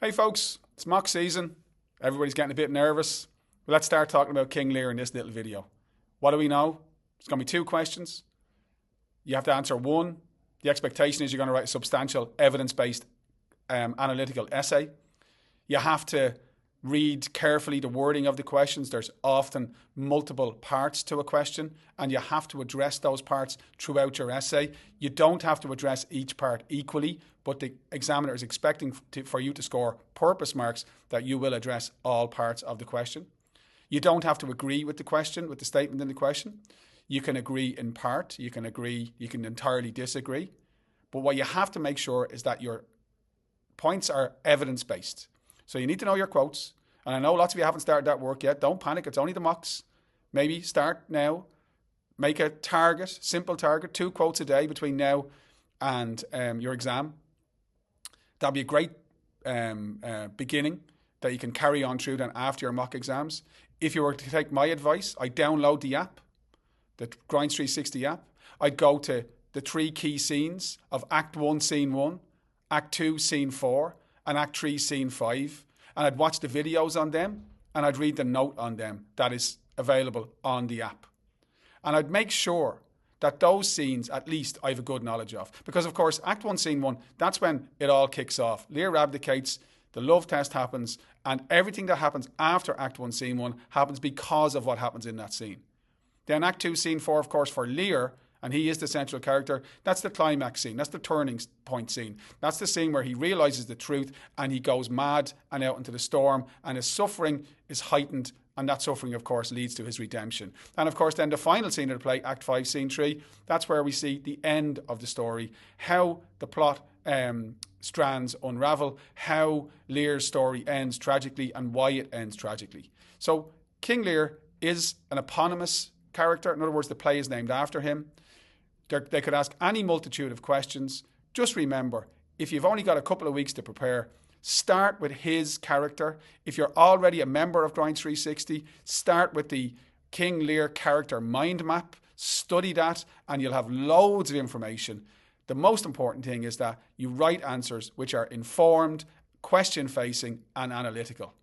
Hey folks, it's mock season. Everybody's getting a bit nervous. But let's start talking about King Lear in this little video. What do we know? It's going to be two questions. You have to answer one. The expectation is you're going to write a substantial evidence-based analytical essay. You have to read carefully the wording of the questions. There's often multiple parts to a question, and you have to address those parts throughout your essay. You don't have to address each part equally, but the examiner is expecting for you to score purpose marks that you will address all parts of the question. You don't have to agree with the question, with the statement in the question. You can agree in part, you can entirely disagree. But what you have to make sure is that your points are evidence-based. So you need to know your quotes. And I know lots of you haven't started that work yet. Don't panic, it's only the mocks. Maybe start now. Make a target, simple target, 2 quotes a day between now and your exam. That'll be a great beginning that you can carry on through then after your mock exams. If you were to take my advice, I'd download the app, the Grinds 360 app. I'd go to the 3 key scenes of Act 1, Scene 1, Act 2, Scene 4, and Act 3, Scene 5. And I'd watch the videos on them, and I'd read the note on them that is available on the app. And I'd make sure that those scenes, at least, I have a good knowledge of. Because, of course, Act 1, Scene 1, that's when it all kicks off. Lear abdicates, the love test happens, and everything that happens after Act 1, Scene 1 happens because of what happens in that scene. Then Act 2, Scene 4, of course, for Lear, and he is the central character, that's the climax scene, that's the turning point scene. That's the scene where he realises the truth and he goes mad and out into the storm, and his suffering is heightened, and that suffering, of course, leads to his redemption. And, of course, then the final scene of the play, Act 5, Scene 3, that's where we see the end of the story, how the plot strands unravel, how Lear's story ends tragically and why it ends tragically. So King Lear is an eponymous character. In other words, the play is named after him. They could ask any multitude of questions. Just remember, if you've only got a couple of weeks to prepare, start with his character. If you're already a member of Grinds 360, start with the King Lear character mind map. Study that and you'll have loads of information. The most important thing is that you write answers which are informed, question-facing and analytical.